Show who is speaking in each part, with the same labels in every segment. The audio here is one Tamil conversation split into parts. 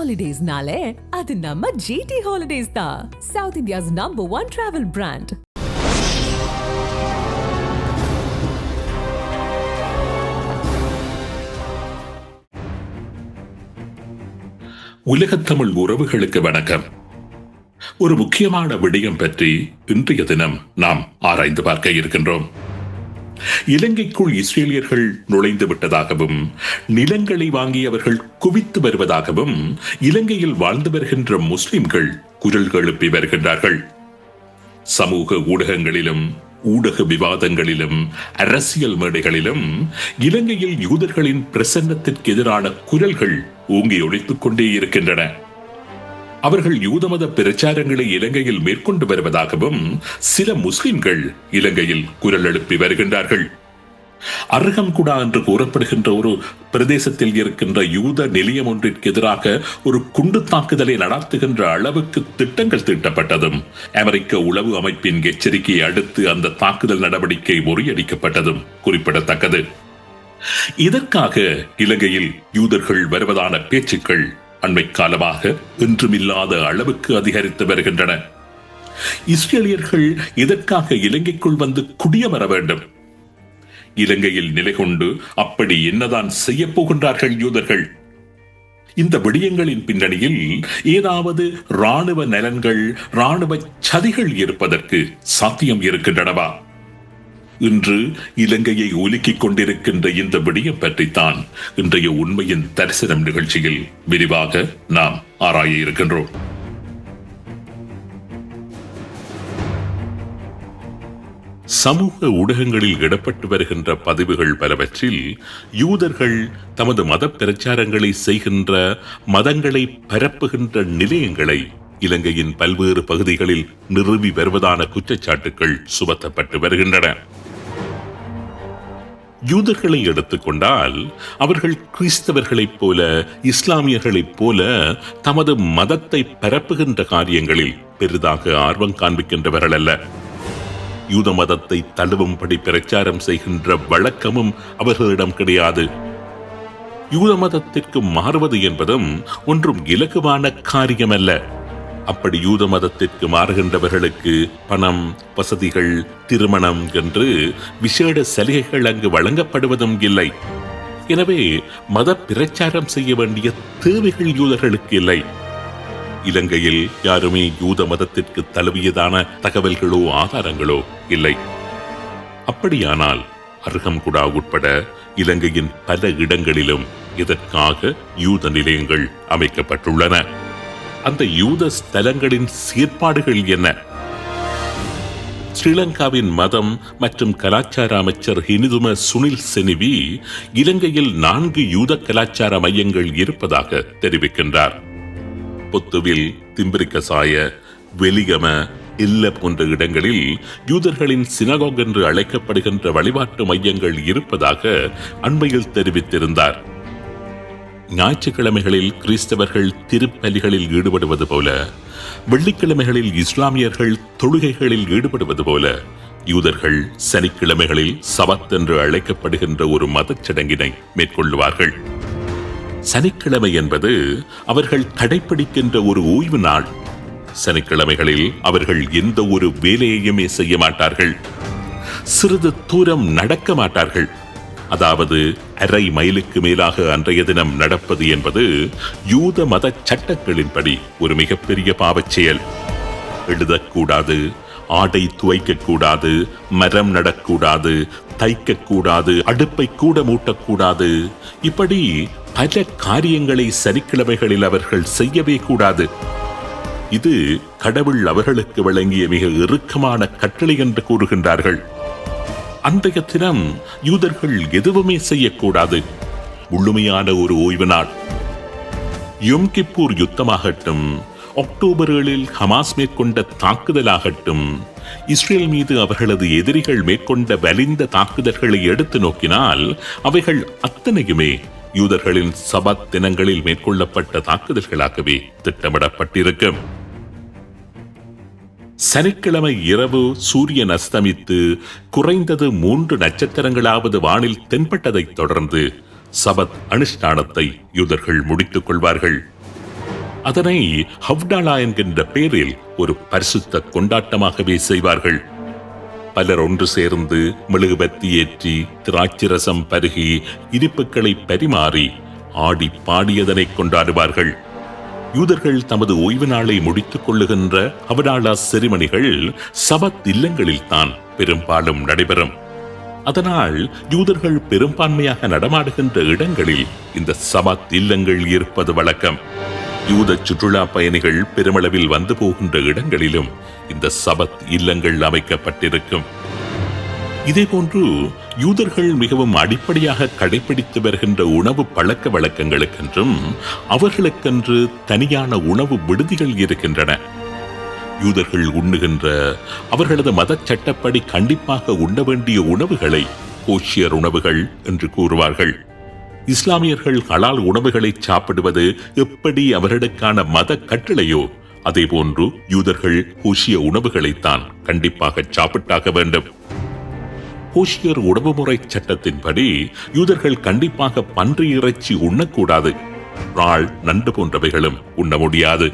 Speaker 1: ஹாலிடேஸ்னாலே அது நம்ம GT ஹாலிடேஸ் தான். South India's #1 travel brand.
Speaker 2: உலகத்தமிழ் உறவுகளுக்கு வணக்கம். ஒரு முக்கியமான விடயம் பற்றி இன்றைய தினம் நாம் ஆராய்ந்து பார்க்க இருக்கின்றோம். இலங்கைக்குள் இஸ்ரேலியர்கள் நுழைந்து விட்டதாகவும், நிலங்களை வாங்கியவர்கள் குவித்து வருவதாகவும் இலங்கையில் வாழ்ந்து வருகின்ற முஸ்லிம்கள் குரல் எழுப்பி வருகின்றார்கள். சமூக ஊடகங்களிலும் ஊடக விவாதங்களிலும் அரசியல் மேடைகளிலும் இலங்கையில் யூதர்களின் பிரசன்னத்திற்கு எதிரான குரல்கள் ஓங்கி ஒலித்துக் கொண்டே இருக்கின்றன. அவர்கள் யூத மத பிரச்சாரங்களை இலங்கையில் மேற்கொண்டு வருவதாகவும் சில முஸ்லிம்கள் இலங்கையில் குரல் எழுப்பி வருகின்றார்கள். அர்ஹம்குடா என்று கூறப்படுகின்ற ஒரு பிரதேசத்தில் இருக்கின்ற யூத நிலையம் ஒன்றிற்கு எதிராக ஒரு குண்டு தாக்குதலை நடத்துகின்ற அளவுக்கு திட்டங்கள் தீட்டப்பட்டதும், அமெரிக்க உளவு அமைப்பின் எச்சரிக்கையை அடுத்து அந்த தாக்குதல் நடவடிக்கை முறியடிக்கப்பட்டதும் குறிப்பிடத்தக்கது. இதற்காக இலங்கையில் யூதர்கள் வருவதான பேச்சுக்கள் அண்மை காலமாக என்றுமில்லாத அளவுக்கு அதிகரித்து வருகின்றன. இஸ்ரேலியர்கள் இதற்காக இலங்கைக்குள் வந்து குடியமர வேண்டும். இலங்கையில் நிலை கொண்டு அப்படி என்னதான் செய்ய போகின்றார்கள் யூதர்கள்? இந்த விடயங்களின் பின்னணியில் ஏதாவது ராணுவ நலன்கள், ராணுவ சதிகள் இருப்பதற்கு சாத்தியம் இருக்கின்றனவா? இன்று இலங்கையை ஒலுக்கிக் கொண்டிருக்கின்ற இந்த விடயம் பற்றித்தான் இன்றைய உண்மையின் தரிசனம் நிகழ்ச்சியில் விரிவாக நாம் ஆராய இருக்கின்றோம். சமூக ஊடகங்களில் இடப்பட்டு வருகின்ற பதிவுகள் பலவற்றில் யூதர்கள் தமது மத பிரச்சாரங்களை செய்கின்ற, மதங்களை பரப்புகின்ற நிலையங்களை இலங்கையின் பல்வேறு பகுதிகளில் நிறுவி வருவதான குற்றச்சாட்டுகள் சுமத்தப்பட்டு வருகின்றன. யூதர்களை எடுத்துக்கொண்டால் அவர்கள் கிறிஸ்தவர்களைப் போல, இஸ்லாமியர்களைப் போல தமது மதத்தை பரப்புகின்ற காரியங்களில் பெரிதாக ஆர்வம் காண்பிக்கின்றவர்கள் அல்ல. யூத மதத்தை தழுவும்படி பிரச்சாரம் செய்கின்ற வழக்கமும் அவர்களிடம் கிடையாது. யூத மதத்திற்கு மாறுவது என்பதும் ஒன்றும் இலகுவான காரியமல்ல. அப்படி யூத மதத்திற்கு மாறுகின்றவர்களுக்கு பணம், வசதிகள், திருமணம் என்று விசேட சலுகைகள் அங்கு வழங்கப்படுவதும் இல்லை. எனவே மத பிரச்சாரம் செய்ய வேண்டிய தேவைகள் யூதர்களுக்கு இல்லை. இலங்கையில் யாருமே யூத மதத்திற்கு தழுவியதான தகவல்களோ ஆதாரங்களோ இல்லை. அப்படியானால் அர்ஹம்குடா உட்பட இலங்கையின் பல இடங்களிலும் இதற்காக யூத நிலையங்கள் அமைக்கப்பட்டுள்ளன. அந்த யூத ஸ்தலங்களின் செயற்பாடுகள் என்ன? ஸ்ரீலங்காவின் மதம் மற்றும் கலாச்சார அமைச்சர் ஹினிதும சுனில் செனிவி இலங்கையில் 4 யூத கலாச்சார மையங்கள் இருப்பதாக தெரிவிக்கின்றார். பொத்துவில், திம்பிரிக்கசாய, வெலிகம, இல்ல போன்ற இடங்களில் யூதர்களின் சினகோக் என்று அழைக்கப்படுகின்ற வழிபாட்டு மையங்கள் இருப்பதாக அண்மையில் தெரிவித்திருந்தார். ஞாயிற்றுக்கிழமைகளில் கிறிஸ்தவர்கள் திருப்பலிகளில் ஈடுபடுவது போல, வெள்ளிக்கிழமைகளில் இஸ்லாமியர்கள் தொழுகைகளில் ஈடுபடுவது போல, யூதர்கள் சனிக்கிழமைகளில் சபத் என்று அழைக்கப்படுகின்ற ஒரு மதச்சடங்கினை மேற்கொள்வார்கள். சனிக்கிழமை என்பது அவர்கள் கடைபிடிக்கின்ற ஒரு ஓய்வு நாள். சனிக்கிழமைகளில் அவர்கள் எந்த ஒரு வேலையையுமே செய்ய மாட்டார்கள். சிறிது தூரம் நடக்க மாட்டார்கள். அதாவது அரை மைலுக்கு மேலாக அன்றைய தினம் நடப்பது என்பது யூத மத சட்டங்களின்படி ஒரு மிகப்பெரிய பாவச் செயல். எழுதக்கூடாது, ஆடை துவைக்கக்கூடாது, மரம் நடக்கூடாது, தைக்கக்கூடாது, அடுப்பை கூட மூட்டக்கூடாது. இப்படி பல காரியங்களை சனிக்கிழமைகளில் அவர்கள் செய்யவே கூடாது. இது கடவுள் அவர்களுக்கு வழங்கிய மிக இறுக்கமான கட்டளை என்று கூறுகின்றார்கள். அன்றைய தினம் யூதர்கள் எதுவுமே செய்யக்கூடாது. முழுமையான ஒரு ஓய்வு நாள். யோம் கிப்பூர் யுத்தமாகட்டும், அக்டோபர் 7 ஹமாஸ் மேற்கொண்ட தாக்குதலாகட்டும், இஸ்ரேல் மீது அவர்களது எதிரிகள் மேற்கொண்ட வலிந்த தாக்குதல்களை எடுத்து நோக்கினால் அவைகள் அத்தனையுமே யூதர்களின் சபத் தினங்களில் மேற்கொள்ளப்பட்ட தாக்குதல்களாகவே திட்டமிடப்பட்டிருக்கும். சனிக்கிழமை இரவு சூரியன் அஸ்தமித்து குறைந்தது 3 நட்சத்திரங்களாவது வானில் தென்பட்டதைத் தொடர்ந்து சபத் அனுஷ்டானத்தை யூதர்கள் முடித்துக் கொள்வார்கள். அதனை ஹவ்டாலா என்கின்ற பெயரில் ஒரு பரிசுத்த கொண்டாட்டமாகவே செய்வார்கள். பலர் ஒன்று சேர்ந்து மெழுகுபத்தி ஏற்றி திராட்சரசம் பருகி இனிப்புகளை பரிமாறி ஆடி பாடியதனை கொண்டாடுவார்கள். யூதர்கள் தமது ஓய்வு நாளை முடித்துக் கொள்ளுகின்ற ஹவ்டாலா செரிமனிகள் சபத் இல்லங்களில் தான் பெரும்பாலும் நடைபெறும். அதனால் யூதர்கள் பெரும்பான்மையாக நடமாடுகின்ற இடங்களில் இந்த சபத் இல்லங்கள் இருப்பது வழக்கம். யூத சுற்றுலா பயணிகள் பெருமளவில் வந்து போகின்ற இடங்களிலும் இந்த சபத் இல்லங்கள் அமைக்கப்பட்டிருக்கும். இதேபோன்று யூதர்கள் மிகவும் அடிப்படையாக கடைபிடித்து வருகின்ற உணவு பழக்க வழக்கங்களுக்கென்றும் அவர்களுக்கென்று தனியான உணவு விடுதிகள் இருக்கின்றன. யூதர்கள் உண்ணுகின்ற அவர்களது மத சட்டப்படி கண்டிப்பாக உண்ண வேண்டிய உணவுகளை கோஷியர் உணவுகள் என்று கூறுவார்கள். இஸ்லாமியர்கள் ஹலால் உணவுகளை சாப்பிடுவது எப்படி அவர்களுக்கான மத கட்டளையோ அதேபோன்று யூதர்கள் கோஷிய உணவுகளைத்தான் கண்டிப்பாக சாப்பிட்டாக வேண்டும். கோஷியர் உணவு முறை சட்டத்தின்படி யூதர்கள் கண்டிப்பாக பன்றி இறைச்சி உண்ணக்கூடாது. இறால், நண்டு போன்றவைகளும் உண்ண முடியாது.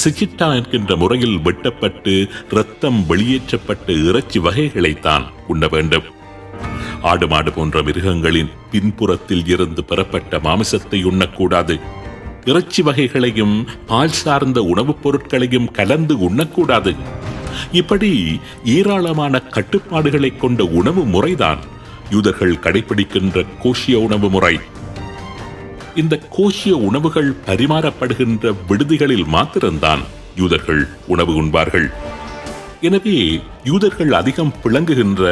Speaker 2: சிகிட்டா என்கின்ற முறையில் வெட்டப்பட்டு இரத்தம் வெளியேற்றப்பட்ட இறைச்சி வகைகளைத்தான் உண்ண வேண்டும். ஆடு மாடு போன்ற மிருகங்களின் பின்புறத்தில் இருந்து பெறப்பட்ட மாமிசத்தை உண்ணக்கூடாது. இறைச்சி வகைகளையும் பால் சார்ந்த உணவுப் பொருட்களையும் கலந்து உண்ணக்கூடாது. இப்படி ஏராளமான கட்டுப்பாடுகளை கொண்ட உணவு முறைதான் யூதர்கள் கடைபிடிக்கின்ற கோஷிய உணவு முறை. இந்த கோஷிய உணவுகள் பரிமாறப்படுகின்ற விடுதிகளில் மாத்திரம்தான் யூதர்கள் உணவு உண்பார்கள். எனவே யூதர்கள் அதிகம் பிளங்குகின்ற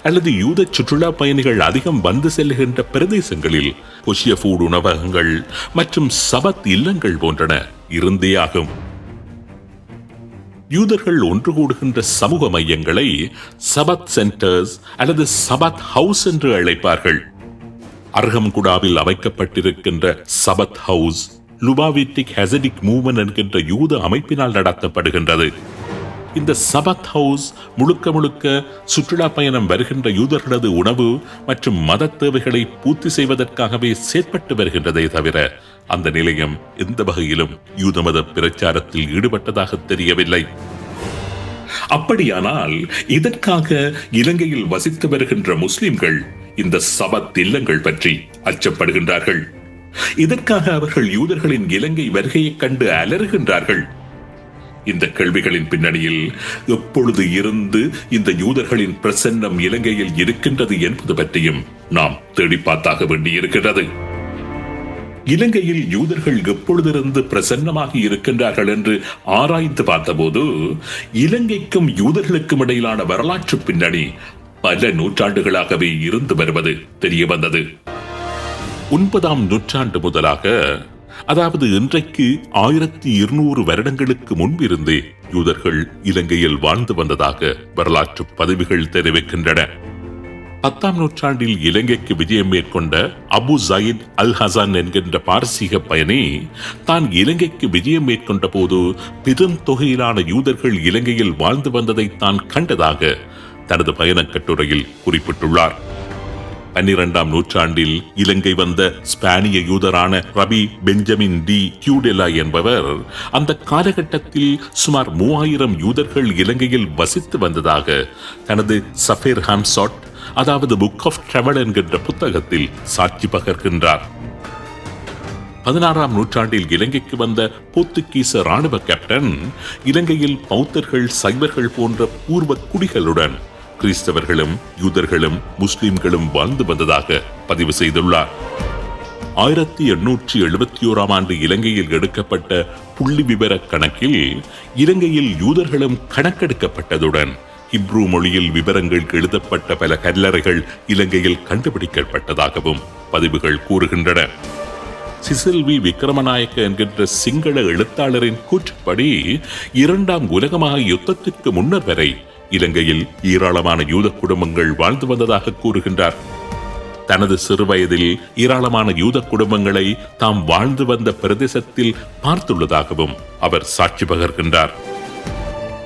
Speaker 2: அல்லது யூத சுற்றுலா பயணிகள் அதிகம் வந்து செல்லுகின்ற பிரதேசங்களில் கோஷிய ஃபுட் உணவகங்கள் மற்றும் சபத் இல்லங்கள் போன்றன இருந்தே ஆகும். யூதர்கள் ஒன்று கூடுகின்ற சமூக மையங்களை சபத் சென்டர்ஸ் அல்லது சபத் ஹவுஸ் என்று அழைப்பார்கள். அர்ஹம்குடாவில் அமைக்கப்பட்டிருக்கின்ற சபத் ஹவுஸ் லுபாவிட்டிக் ஹெசடிக் மூவ்மென்ட் என்கின்ற யூத அமைப்பினால் நடத்தப்படுகின்றது. இந்த சபத் ஹவுஸ் முழுக்க முழுக்க சுற்றுலா பயணம் வருகின்ற யூதர்களது உணவு மற்றும் மத தேவைகளை பூர்த்தி செய்வதற்காகவே செயற்பட்டு வருகின்றதே தவிர அந்த நிலையம் எந்த வகையிலும் யூத மத பிரச்சாரத்தில் ஈடுபட்டதாக தெரியவில்லை. அப்படியானால் இதற்காக இலங்கையில் வசித்து வருகின்ற முஸ்லிம்கள் இந்த சபத் இல்லங்கள் பற்றி அச்சப்படுகின்றார்கள். இதற்காக அவர்கள் யூதர்களின் இலங்கை வருகையைக் கண்டு அலறுகின்றார்கள். இந்த கேள்விகளின் பின்னணியில் எப்பொழுது இருந்து இந்த யூதர்களின் பிரசன்னம் இலங்கையில் இருக்கின்றது என்பது பற்றியும் நாம் தேடி பார்த்தாக வேண்டியிருக்கிறது. இலங்கையில் யூதர்கள் எப்பொழுதிருந்து பிரசன்னமாகி இருக்கின்றார்கள் என்று ஆராய்ந்து பார்த்தபோது இலங்கைக்கும் யூதர்களுக்கும் இடையிலான வரலாற்று பின்னணி பல நூற்றாண்டுகளாகவே இருந்து வருவது தெரிய வந்தது. 9ஆம் நூற்றாண்டு முதலாக, அதாவது இன்றைக்கு 1200 வருடங்களுக்கு முன்பிருந்தே யூதர்கள் இலங்கையில் வாழ்ந்து வந்ததாக வரலாற்று பதிவுகள் தெரிவிக்கின்றன. 10ஆம் நூற்றாண்டில் இலங்கைக்கு விஜயம் மேற்கொண்ட அபு ஜயீத் அல் ஹசன் என்கின்ற பாரசீக பயணி தான் இலங்கைக்கு விஜயம் மேற்கொண்ட போது பெருந்தொகையிலான யூதர்கள் இலங்கையில் வாழ்ந்து வந்ததை தான் கண்டதாக தனது பயணக் கட்டுரையில் குறிப்பிட்டுள்ளார். 12ஆம் நூற்றாண்டில் இலங்கை வந்த ஸ்பானிய யூதரான ரபி பெஞ்சமின் டி கியூடெலா என்பவர் அந்த காலகட்டத்தில் சுமார் 3000 யூதர்கள் இலங்கையில் வசித்து வந்ததாக தனது சஃபேர் ஹாம்சாட், அதாவது புக் ஆஃப் டிராவல் என்கின்ற புத்தகத்தில் சாட்சி பகர்கின்றார். 16ஆம் நூற்றாண்டில் இலங்கைக்கு வந்த போர்த்துகீச ராணுவ கேப்டன் இலங்கையில் பௌத்தர்கள், சைவர்கள் போன்ற பூர்வ குடிகளுடன் கிறிஸ்தவர்களும் யூதர்களும் முஸ்லிம்களும் வாழ்ந்து வந்ததாக பதிவு செய்துள்ளார். 1871ஆம் ஆண்டு இலங்கையில் எடுக்கப்பட்ட புள்ளி விவர கணக்கில் இலங்கையில் யூதர்களும் கணக்கெடுக்கப்பட்டதுடன் ஹிப்ரு மொழியில் விவரங்கள் எழுதப்பட்ட பல கல்லறைகள் இலங்கையில் கண்டுபிடிக்கப்பட்டதாகவும் பதிவுகள் கூறுகின்றன. சிசில் வி விக்ரமநாயக்க என்கின்ற சிங்கள எழுத்தாளரின் கூற்றுப்படி 2ஆம் உலக மகா யுத்தத்திற்கு முன்னர் வரை இலங்கையில் ஏராளமான யூத குடும்பங்கள் வாழ்ந்து வந்ததாக கூறுகின்றார். தனது சிறுவயதில் ஏராளமான யூத குடும்பங்களை தாம் வாழ்ந்து வந்த பிரதேசத்தில் பார்த்துள்ளதாகவும் அவர் சாட்சி பகர்கின்றார்.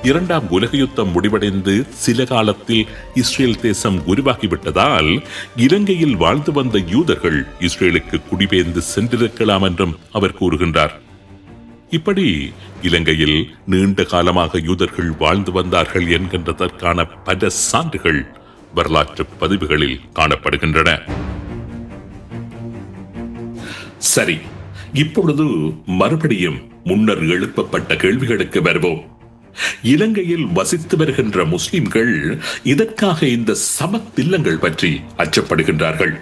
Speaker 2: 2ஆம் உலக யுத்தம் முடிவடைந்து சில காலத்தில் இஸ்ரேல் தேசம் உருவாகிவிட்டதால் இலங்கையில் வாழ்ந்து வந்த யூதர்கள் இஸ்ரேலுக்கு குடிபெயர்ந்து சென்றிருக்கலாம் என்றும் அவர் கூறுகின்றார். இப்படி இலங்கையில் நீண்ட காலமாக யூதர்கள் வாழ்ந்து வந்தார்கள் என்கின்றதற்கான பல சான்றுகள் வரலாற்று பதிவுகளில் காணப்படுகின்றன. சரி, இப்பொழுது மறுபடியும் முன்னர் எழுப்பப்பட்ட கேள்விகளுக்கு வருவோம். இலங்கையில் வசித்து வருகின்ற முஸ்லிம்கள் இதற்காக இந்த சமத்தில்லங்கள் பற்றி அச்சப்படுகின்றார்கள்.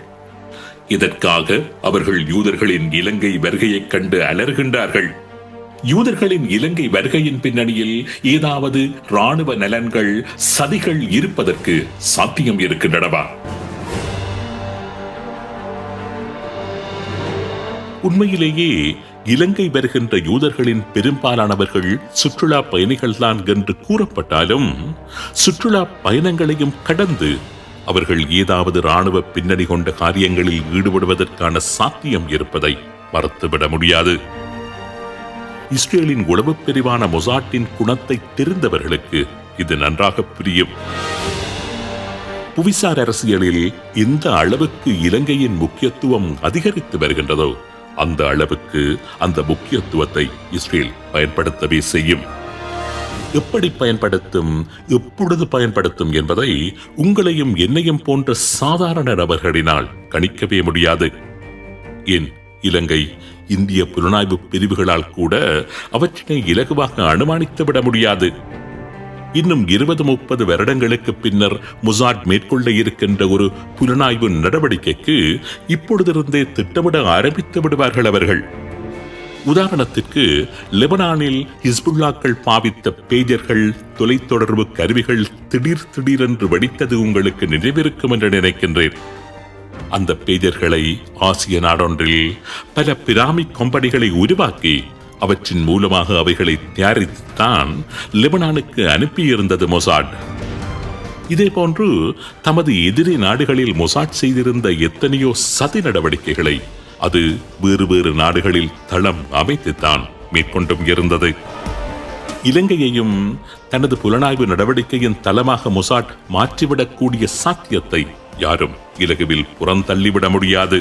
Speaker 2: இதற்காக அவர்கள் யூதர்களின் இலங்கை வருகையைக் கண்டு அலறுகின்றார்கள். யூதர்களின் இலங்கை வருகையின் பின்னணியில் ஏதாவது ராணுவ நலன்கள், சதிகள் இருப்பதற்கு சாத்தியம் இருக்கின்றனவா? உண்மையிலேயே இலங்கை வருகின்ற யூதர்களின் பெரும்பாலானவர்கள் சுற்றுலா பயணிகள்தான் என்று கூறப்பட்டாலும், சுற்றுலா பயணங்களையும் கடந்து அவர்கள் ஏதாவது ராணுவ பின்னணி கொண்ட காரியங்களில் ஈடுபடுவதற்கான சாத்தியம் இருப்பதை மறுத்துவிட முடியாது. இஸ்ரேலின் உளவு பிரிவான மொசாட்டின் குணத்தை தெரிந்தவர்களுக்கு இது நன்றாக புரியும். புவிசார் அரசியலில் எந்த அளவுக்கு இலங்கையின் முக்கியத்துவம் அதிகரித்து வருகின்றதோ அந்த அளவுக்கு அந்த முக்கியத்துவத்தை இஸ்ரேல் பயன்படுத்தவே செய்யும். எப்படி பயன்படுத்தும், எப்பொழுது பயன்படுத்தும் என்பதை உங்களையும் என்னையும் போன்ற சாதாரண நபர்களினால் கணிக்கவே முடியாது. ஏன், இலங்கை இந்திய புலனாய்வு பிரிவுகளால் கூட அவற்றினை இலகுவாக அனுமானித்து விட முடியாது. இன்னும் 20-30 வருடங்களுக்கு பின்னர் மொசாட் மேற்கொள்ள இருக்கின்ற ஒரு புலனாய்வு நடவடிக்கைக்கு இப்பொழுதிருந்தே திட்டமிட ஆரம்பித்து விடுவார்கள் அவர்கள். உதாரணத்திற்கு, லெபனானில் ஹிஸ்புல்லாக்கள் பாவித்த பேஜர்கள், தொலைத்தொடர்பு கருவிகள் திடீரென்று வெடித்தது உங்களுக்கு நினைவிருக்கும் என்று நினைக்கின்றேன். அந்த பேஜர்களை ஆசிய நாடொன்றில் பல பிராமிக் கம்பெனிகளை உருவாக்கி அவற்றின் மூலமாக அவைகளை தயாரித்துத்தான் லெபனானுக்கு அனுப்பியிருந்தது மொசாட். இதே போன்று தமது எதிரி நாடுகளில் மொசாட் செய்திருந்த எத்தனையோ சதி நடவடிக்கைகளை அது வேறு வேறு நாடுகளில் தளம் அமைத்துத்தான் மேற்கொண்டும் இருந்தது. இலங்கையையும் தனது புலனாய்வு நடவடிக்கையின் தளமாக மொசாட் மாற்றிவிடக்கூடிய சாத்தியத்தை யாரும் இலகுவில் புறந்தள்ளிவிட முடியாது.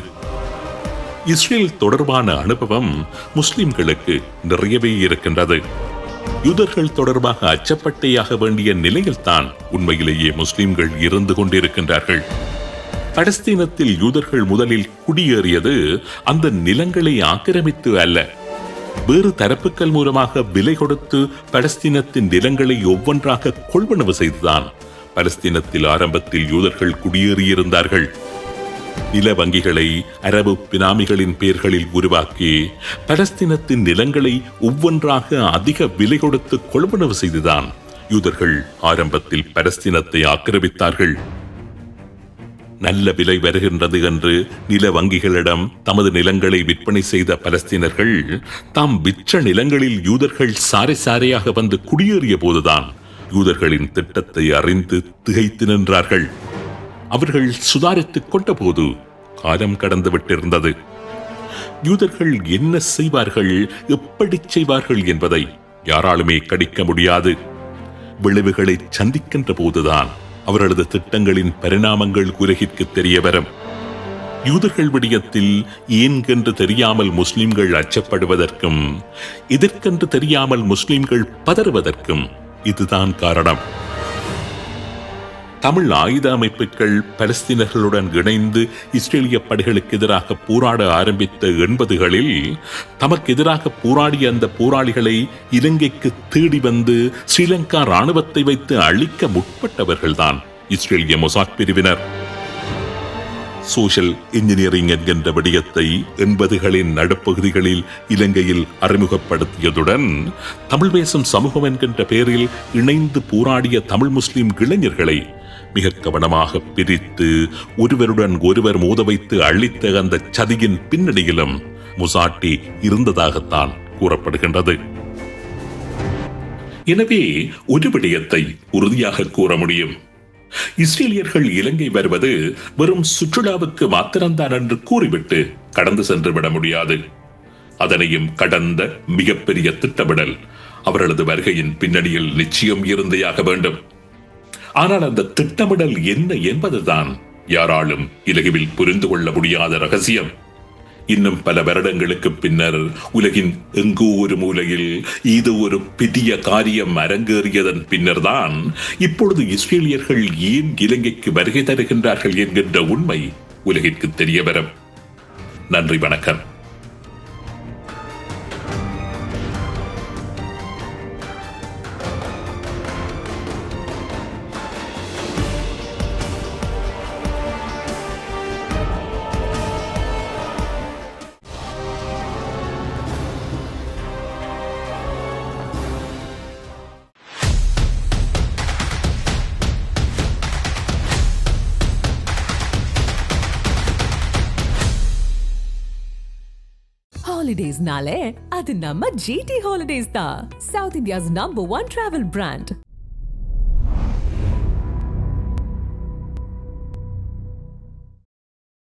Speaker 2: இஸ்ரேல் தொடர்பான அனுபவம் முஸ்லிம்களுக்கு நிறையவே இருக்கின்றது. யூதர்கள் தொடர்பாக அச்சப்பட்டேயாக வேண்டிய நிலையில்தான் உண்மையிலேயே முஸ்லிம்கள் இருந்து கொண்டிருக்கின்றார்கள். பலஸ்தீனத்தில் யூதர்கள் முதலில் குடியேறியது அந்த நிலங்களை ஆக்கிரமித்து அல்ல, வேறு தரப்புகள் மூலமாக விலை கொடுத்து பலஸ்தீனத்தின் நிலங்களை ஒவ்வொன்றாக கொள்வனவு செய்துதான் பலஸ்தீனத்தில் ஆரம்பத்தில் யூதர்கள் குடியேறியிருந்தார்கள். நில வங்கிகளை அரபு பினாமிகளின் பெயர்களில் உருவாக்கி பலஸ்தீனத்தின் நிலங்களை ஒவ்வொன்றாக அதிக விலை கொடுத்து கொள்வனவு செய்துதான் யூதர்கள் ஆரம்பத்தில் பலஸ்தீனத்தை ஆக்கிரமித்தார்கள். நல்ல விலை வருகின்றது என்று நில வங்கிகளிடம் தமது நிலங்களை விற்பனை செய்த பலஸ்தீனர்கள் தாம் விற்ற நிலங்களில் யூதர்கள் சாரை சாரையாக வந்து குடியேறிய போதுதான் யூதர்களின் திட்டத்தை அறிந்து திகைத்து நின்றார்கள். அவர்கள் சுதாரித்துக் கொண்ட போது காலம் கடந்து விட்டிருந்தது. யூதர்கள் என்ன செய்வார்கள், எப்படி செய்வார்கள் என்பதை யாராலுமே கணிக்க முடியாது. விளைவுகளை சந்திக்கின்ற போதுதான் அவர்களது திட்டங்களின் பரிணாமங்கள் உலகிற்கு தெரிய வரும். யூதர்கள் விடயத்தில் ஏன்கென்று தெரியாமல் முஸ்லிம்கள் அச்சப்படுவதற்கும் இதற்கென்று தெரியாமல் முஸ்லிம்கள் பதறுவதற்கும் இதுதான் காரணம். தமிழ் ஆயுத அமைப்புகள் பலஸ்தீனர்களுடன் இணைந்து இஸ்ரேலிய படைகளுக்கு எதிராக போராட ஆரம்பித்த 80களில் தமக்கு எதிராக போராடிய அந்த போராளிகளை இலங்கைக்கு தேடி வந்து ஸ்ரீலங்கா ராணுவத்தை வைத்து அழிக்க முற்பட்டவர்கள்தான் இஸ்ரேலிய மொசாட் பிரிவினர். சோஷியல் இன்ஜினியரிங் என்கின்ற விடயத்தை 80களின் நடுப்பகுதிகளில் இலங்கையில் அறிமுகப்படுத்தியதுடன் தமிழ் பேசும் சமூகம் என்கின்ற பெயரில் இணைந்து போராடிய தமிழ் முஸ்லிம் இளைஞர்களை மிக கவனமாக பிரித்து ஒருவருடன் ஒருவர் மோத வைத்து அழித்த அந்த சதியின் பின்னணியிலும் மொசாட்டி இருந்ததாகத்தான் கூறப்படுகின்றது. எனவே ஒரு விடயத்தை உறுதியாக கூற முடியும், இஸ்ரேலியர்கள் இலங்கை வருவது வெறும் சுற்றுலாவுக்கு மாத்திரம்தான் என்று கூறிவிட்டு கடந்து சென்று விட முடியாது. அதனையும் கடந்த மிகப்பெரிய திட்டமிடல் அவர்களது வருகையின் பின்னணியில் நிச்சயம் இருந்தையாக வேண்டும். ஆனால் அந்த திட்டமிடல் என்ன என்பதுதான் யாராலும் இலகுவில் புரிந்து கொள்ள முடியாத ரகசியம். இன்னும் பல வருடங்களுக்கு பின்னர் உலகின் எங்கோ ஒரு மூலையில் இது ஒரு பெரிய காரியம் அரங்கேறியதன் பின்னர் தான் இப்பொழுது இஸ்ரேலியர்கள் ஏன் இலங்கைக்கு வருகை தருகின்றார்கள் என்கின்ற உண்மை உலகிற்கு தெரிய வரும். நன்றி, வணக்கம்.
Speaker 1: Holidays nale, adu namma GT Holidays da. South India's #1 travel brand.